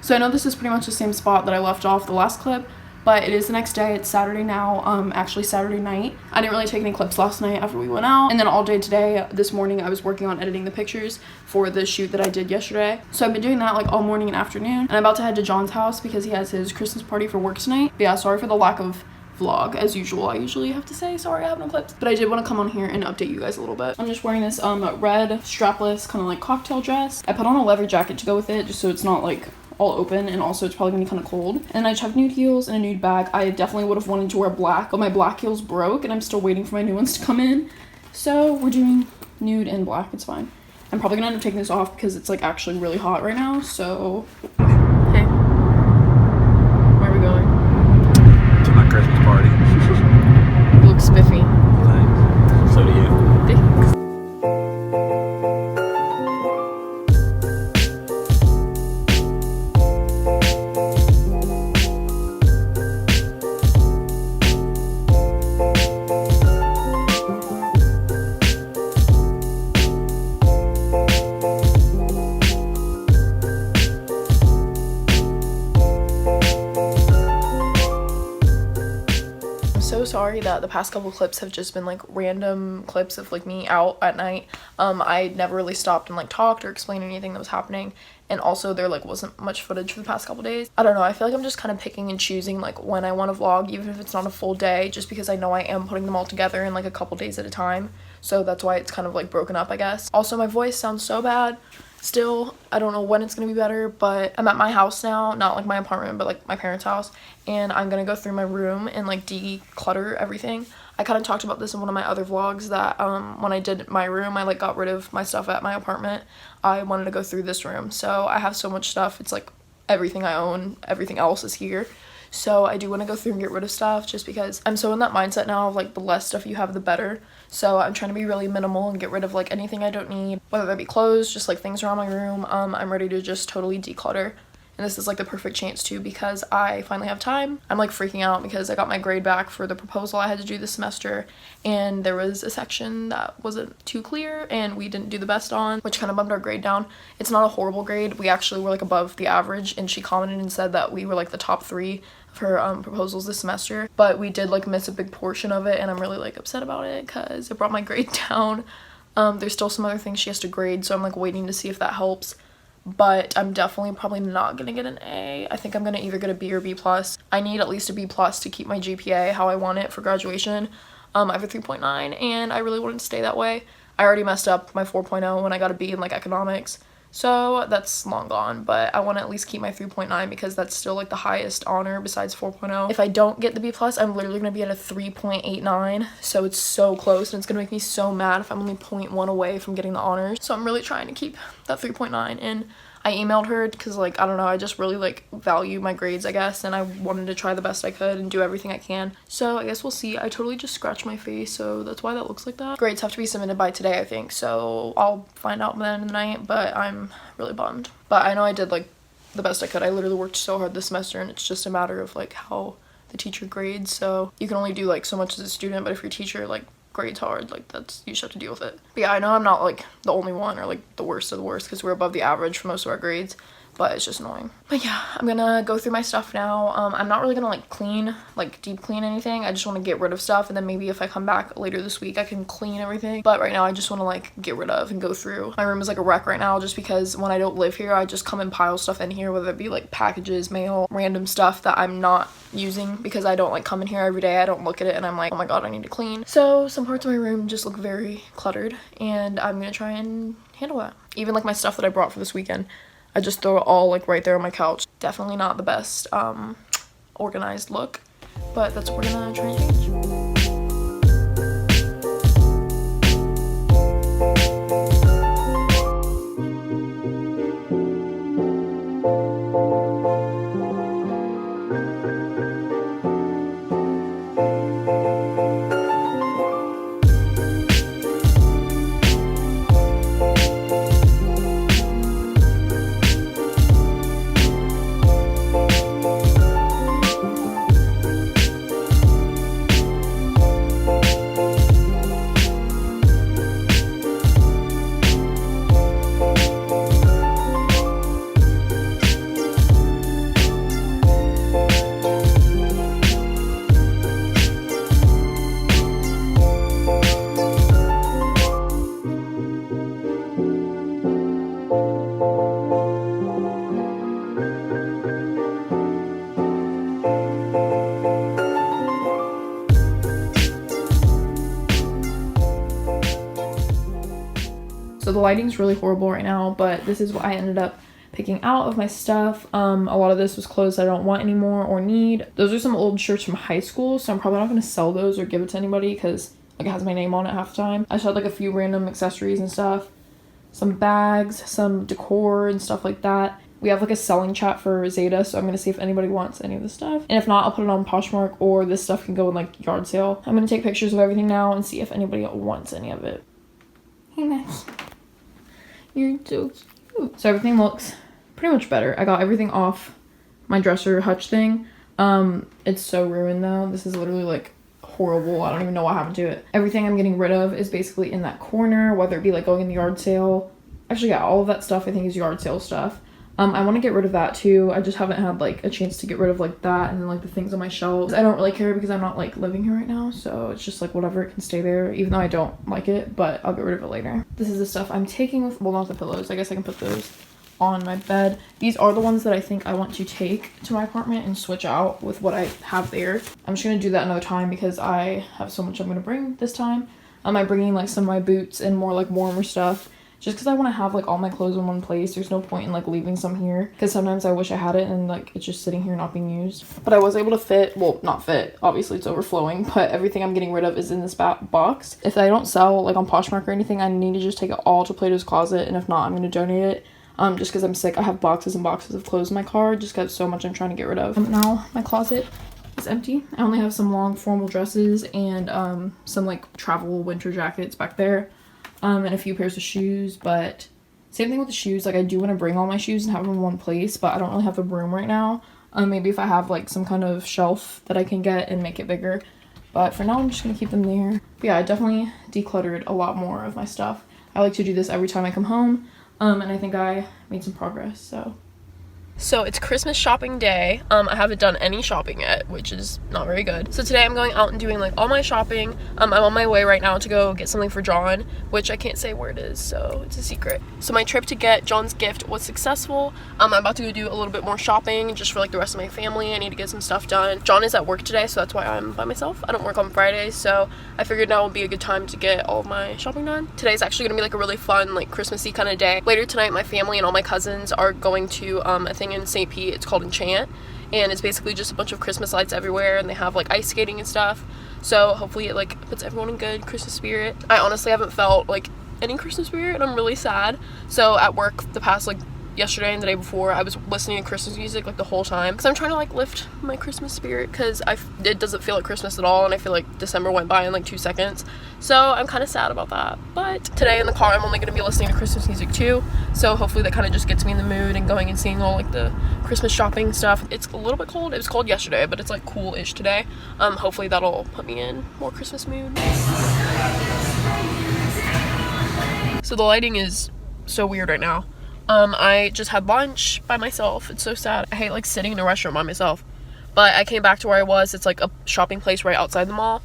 So I know this is pretty much the same spot that I left off the last clip, but it is the next day. It's Saturday now, actually Saturday night. I didn't really take any clips last night after we went out, and then all day today, this morning, I was working on editing the pictures for the shoot that I did yesterday. So I've been doing that like all morning and afternoon, and I'm about to head to John's house because he has his Christmas party for work tonight. But yeah, sorry for the lack of vlog as usual. I usually have to say sorry I have no clips, but I did want to come on here and update you guys a little bit. I'm just wearing this red strapless kind of like cocktail dress. I put on a leather jacket to go with it just so it's not like all open, and also it's probably gonna be kind of cold. And I just have nude heels and a nude bag. I definitely would have wanted to wear black, but my black heels broke and I'm still waiting for my new ones to come in, so we're doing nude and black. It's fine. I'm probably gonna end up taking this off because it's like actually really hot right now. So hey, where are we going? To my Christmas party. You look spiffy. Thanks. So do you. Thanks. So sorry that the past couple clips have just been like random clips of like me out at night. I never really stopped and like talked or explained anything that was happening, and also there like wasn't much footage for the past couple days. I don't know, I feel like I'm just kind of picking and choosing like when I want to vlog, even if it's not a full day, just because I know I am putting them all together in like a couple days at a time. So that's why it's kind of like broken up, I guess. Also, my voice sounds so bad still. I don't know when it's gonna be better, but I'm at my house now, not like my apartment, but like my parents' house, and I'm gonna go through my room and like declutter everything. I kind of talked about this in one of my other vlogs that when I did my room, I like got rid of my stuff at my apartment. I wanted to go through this room, so I have so much stuff. It's like everything I own, everything else is here. So I do want to go through and get rid of stuff just because I'm so in that mindset now of like the less stuff you have the better. So I'm trying to be really minimal and get rid of like anything I don't need, whether that be clothes, just like things around my room. I'm ready to just totally declutter. And this is like the perfect chance too because I finally have time. I'm like freaking out because I got my grade back for the proposal I had to do this semester, and there was a section that wasn't too clear and we didn't do the best on, which kind of bumped our grade down. It's not a horrible grade. We actually were like above the average, and she commented and said that we were like the top 3 of her proposals this semester, but we did like miss a big portion of it, and I'm really like upset about it because it brought my grade down. There's still some other things she has to grade, so I'm like waiting to see if that helps. But I'm definitely probably not gonna get an A. I think I'm gonna either get a B or B+. I need at least a B+ to keep my GPA how I want it for graduation. I have a 3.9 and I really want it to stay that way. I already messed up my 4.0 when I got a B in like economics, so that's long gone, but I want to at least keep my 3.9 because that's still like the highest honor besides 4.0. If I don't get the B+, I'm literally gonna be at a 3.89, so it's so close, and it's gonna make me so mad if I'm only 0.1 away from getting the honors. So I'm really trying to keep that 3.9, and I emailed her because like I don't know, I just really like value my grades, I guess, and I wanted to try the best I could and do everything I can. So I guess we'll see. I totally just scratched my face, so that's why that looks like that. Grades have to be submitted by today, I think, so I'll find out by the end of the night, but I'm really bummed. But I know I did like the best I could. I literally worked so hard this semester, and it's just a matter of like how the teacher grades. So you can only do like so much as a student, but if your teacher like grades hard, like that's, you just have to deal with it. But yeah, I know I'm not like the only one or like the worst of the worst because we're above the average for most of our grades, but it's just annoying. But yeah, I'm gonna go through my stuff now. I'm not really gonna like clean, like deep clean anything. I just want to get rid of stuff, and then maybe if I come back later this week I can clean everything. But right now I just want to like get rid of and go through. My room is like a wreck right now just because when I don't live here I just come and pile stuff in here, whether it be like packages, mail, random stuff that I'm not using because I don't like come in here every day. I don't look at it and I'm like, oh my god, I need to clean. So some parts of my room just look very cluttered, and I'm gonna try and handle that. Even like my stuff that I brought for this weekend, I just throw it all like right there on my couch. Definitely not the best organized look, but that's what we're gonna try and change. the lighting's really horrible right now, but this is what I ended up picking out of my stuff. A lot of this was clothes I don't want anymore or need. Those are some old shirts from high school, so I'm probably not going to sell those or give it to anybody because like it has my name on it half the time. I just had like a few random accessories and stuff, some bags, some decor and stuff like that. We have like a selling chat for Zeta, so I'm gonna see if anybody wants any of this stuff, and if not, I'll put it on Poshmark, or this stuff can go in like yard sale. I'm gonna take pictures of everything now and see if anybody wants any of it. Hey Max, you're so cute. So everything looks pretty much better. I got everything off my dresser hutch thing. It's so ruined though. This is literally like horrible. I don't even know what happened to it. Everything I'm getting rid of is basically in that corner, whether it be like going in the yard sale. Actually, yeah, all of that stuff I think is yard sale stuff. I want to get rid of that too. I just haven't had like a chance to get rid of like that and then like the things on my shelves. I don't really care because I'm not like living here right now, so it's just like whatever, it can stay there, even though I don't like it, but I'll get rid of it later. This is the stuff I'm taking with, well, not the pillows. I guess I can put those on my bed. These are the ones that I think I want to take to my apartment and switch out with what I have there. I'm just gonna do that another time because I have so much I'm gonna bring this time. I'm bringing like some of my boots and more like warmer stuff, just because I want to have like all my clothes in one place. There's no point in like leaving some here because sometimes I wish I had it and like it's just sitting here not being used. But I was able to fit, well, not fit, obviously it's overflowing, but everything I'm getting rid of is in this box. If I don't sell like on Poshmark or anything, I need to just take it all to Plato's Closet, and if not, I'm going to donate it. Just because I'm sick. I have boxes and boxes of clothes in my car just because so much I'm trying to get rid of. Now my closet is empty. I only have some long formal dresses and some like travel winter jackets back there. And a few pairs of shoes, but same thing with the shoes. Like I do want to bring all my shoes and have them in one place, but I don't really have the room right now. Maybe if I have like some kind of shelf that I can get and make it bigger, but for now I'm just gonna keep them there. But yeah, I definitely decluttered a lot more of my stuff. I like to do this every time I come home, and I think I made some progress. So it's Christmas shopping day. I haven't done any shopping yet, which is not very good. So today I'm going out and doing like all my shopping. I'm on my way right now to go get something for John, which I can't say where it is, so it's a secret. So my trip to get John's gift was successful. I'm about to go do a little bit more shopping just for like the rest of my family. I need to get some stuff done. John is at work today, so that's why I'm by myself. I don't work on Fridays, so I figured now would be a good time to get all of my shopping done. Today's actually gonna be like a really fun, like Christmassy kind of day. Later tonight, my family and all my cousins are going to a thing in St. Pete. It's called Enchant, and it's basically just a bunch of Christmas lights everywhere, and they have like ice skating and stuff, so hopefully it like puts everyone in good Christmas spirit. I honestly haven't felt like any Christmas spirit, and I'm really sad. So at work the past like yesterday and the day before, I was listening to Christmas music like the whole time because I'm trying to like lift my Christmas spirit, because it doesn't feel like Christmas at all, and I feel like December went by in like 2 seconds, so I'm kind of sad about that. But today in the car I'm only going to be listening to Christmas music too, so hopefully that kind of just gets me in the mood and going and seeing all like the Christmas shopping stuff. It's a little bit cold. It was cold yesterday, but it's like cool-ish today. Hopefully that'll put me in more Christmas mood. So the lighting is so weird right now. I just had lunch by myself. It's so sad. I hate like sitting in a restaurant by myself, but I came back to where I was. It's like a shopping place right outside the mall,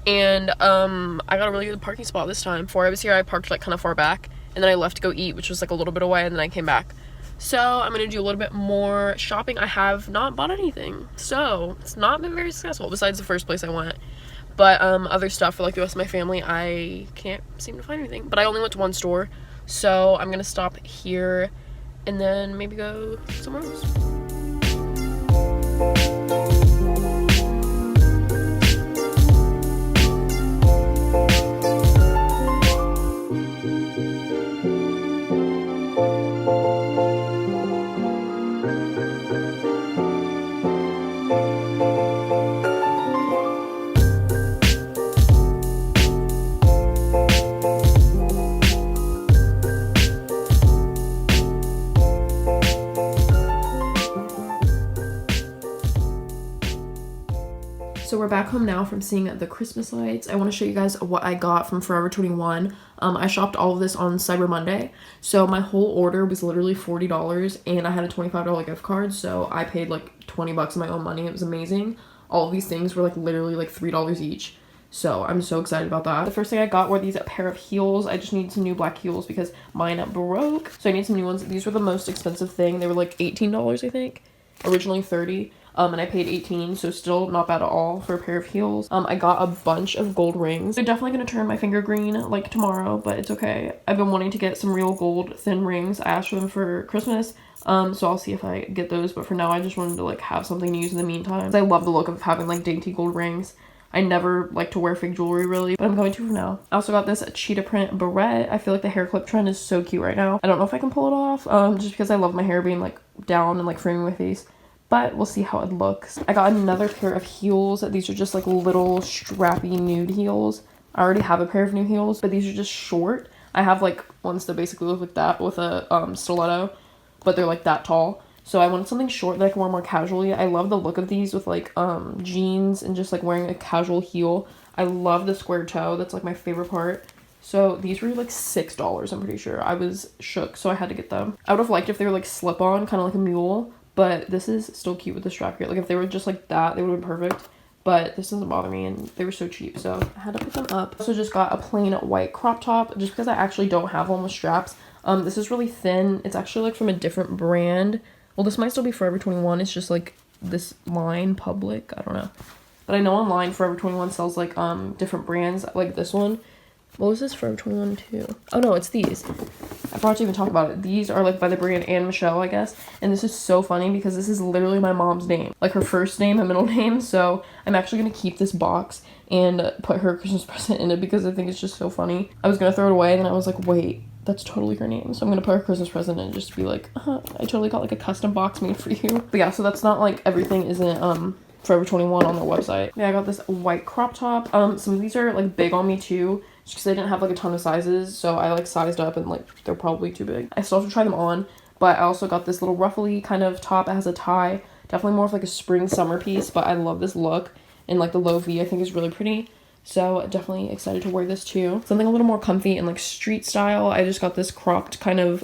and I got a really good parking spot this time. Before I was here, I parked like kind of far back, and then I left to go eat, which was like a little bit away, and then I came back. So I'm gonna do a little bit more shopping. I have not bought anything, so it's not been very successful besides the first place I went. But other stuff for like the rest of my family, I can't seem to find anything. But I only went to one store, so I'm gonna stop here and then maybe go somewhere else. So we're back home now from seeing the Christmas lights. I want to show you guys what I got from Forever 21. I shopped all of this on Cyber Monday. So my whole order was literally $40, and I had a $25 gift card. So I paid like 20 bucks of my own money. It was amazing. All of these things were like literally like $3 each. So I'm so excited about that. The first thing I got were these pair of heels. I just need some new black heels because mine broke. So I need some new ones. These were the most expensive thing. They were like $18, I think. Originally $30. and I paid 18, so still not bad at all for a pair of heels. I got a bunch of gold rings. They're definitely gonna turn my finger green like tomorrow, but it's okay. I've been wanting to get some real gold thin rings. I asked for them for Christmas, so I'll see if I get those, but for now I just wanted to like have something to use in the meantime. I love the look of having like dainty gold rings. I never like to wear fake jewelry really, but I'm going to for now. I also got this cheetah print barrette. I feel like the hair clip trend is so cute right now. I don't know if I can pull it off, just because I love my hair being like down and like framing my face, but we'll see how it looks. I got another pair of heels. These are just like little strappy nude heels. I already have a pair of new heels, but these are just short. I have like ones that basically look like that with a stiletto, but they're like that tall. So I wanted something short that I can wear more casually. I love the look of these with like jeans and just like wearing a casual heel. I love the square toe. That's like my favorite part. So these were like $6, I'm pretty sure. I was shook, so I had to get them. I would have liked if they were like slip-on, kind of like a mule, but this is still cute with the strap here. Like if they were just like that, they would have been perfect. But this doesn't bother me, and they were so cheap, so I had to pick them up. I also just got a plain white crop top just because I actually don't have one with straps. This is really thin. It's actually like from a different brand. Well, this might still be Forever 21. It's just like this line, Public. I don't know. But I know online Forever 21 sells like different brands like this one. What was this? Forever 21 too? Oh no, it's these. I forgot to even talk about it. These are like by the brand Anne Michelle, I guess. And this is so funny because this is literally my mom's name. Like her first name and middle name. So I'm actually going to keep this box and put her Christmas present in it because I think it's just so funny. I was going to throw it away and then I was like, wait, that's totally her name. So I'm gonna put her Christmas present and just be like, I totally got like a custom box made for you. But yeah, so that's not like everything isn't Forever 21 on their website. Yeah, I got this white crop top. Some of these are like big on me too, just because they didn't have like a ton of sizes, so I like sized up and like they're probably too big. I still have to try them on, but I also got this little ruffly kind of top. It has a tie, definitely more of like a spring summer piece, but I love this look, and like the low V I think is really pretty. So definitely excited to wear this too. Something a little more comfy and like street style. I just got this cropped kind of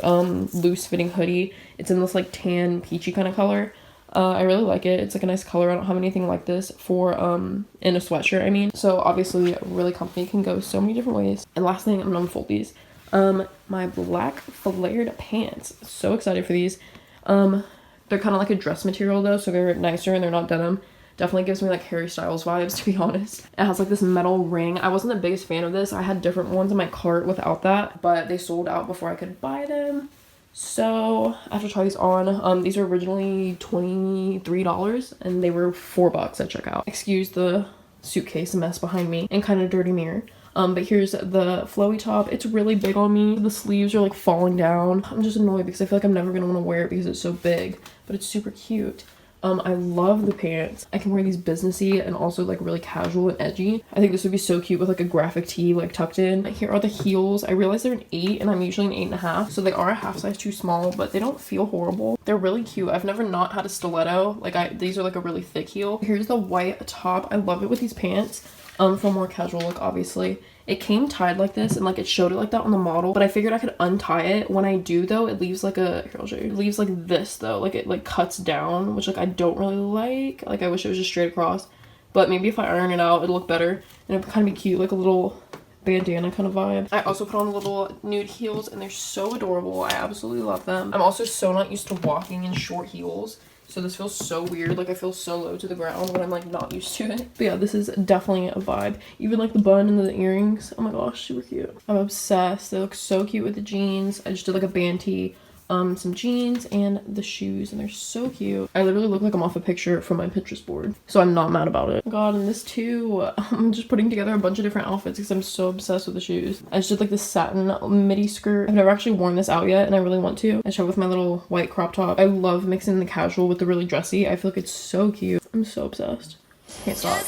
loose fitting hoodie. It's in this like tan peachy kind of color. I really like it. It's like a nice color. I don't have anything like this for in a sweatshirt, I mean. So obviously really comfy, can go so many different ways. And last thing, I'm gonna unfold these. My black flared pants. So excited for these. They're kind of like a dress material though, so they're nicer and they're not denim. Definitely gives me like Harry Styles vibes, to be honest. It has like this metal ring. I wasn't the biggest fan of this. I had different ones in my cart without that, but they sold out before I could buy them. So I have to try these on. These were originally $23 and they were $4 at checkout. Excuse the suitcase mess behind me and kind of dirty mirror. But here's the flowy top. It's really big on me. The sleeves are like falling down. I'm just annoyed because I feel like I'm never gonna want to wear it because it's so big, but it's super cute. I love the pants. I can wear these businessy and also like really casual and edgy. I think this would be so cute with like a graphic tee like tucked in. Here are the heels. I realize they're an 8 and I'm usually an 8.5. So they are a half size too small, but they don't feel horrible. They're really cute. I've never not had a stiletto. Like these are like a really thick heel. Here's the white top. I love it with these pants. For a more casual look, obviously. It came tied like this and like it showed it like that on the model, but I figured I could untie it. When I do though, it leaves like a, here I'll show you. It leaves like this though, like it like cuts down, which like I don't really like. Like I wish it was just straight across, but maybe if I iron it out, it'll look better and it'll kind of be cute, like a little bandana kind of vibe. I also put on little nude heels and they're so adorable. I absolutely love them. I'm also so not used to walking in short heels. So this feels so weird. Like I feel so low to the ground when I'm like not used to it. But yeah, this is definitely a vibe. Even like the bun and the earrings. Oh my gosh, super cute. I'm obsessed. They look so cute with the jeans. I just did like a band tee, some jeans and the shoes, and they're so cute. I literally look like I'm off a picture from my Pinterest board, so I'm not mad about it. Oh god, and this too. I'm just putting together a bunch of different outfits because I'm so obsessed with the shoes. I just did like this satin midi skirt. I've never actually worn this out yet and I really want to. I showed with my little white crop top. I love mixing the casual with the really dressy. I feel like it's so cute. I'm so obsessed. Can't stop.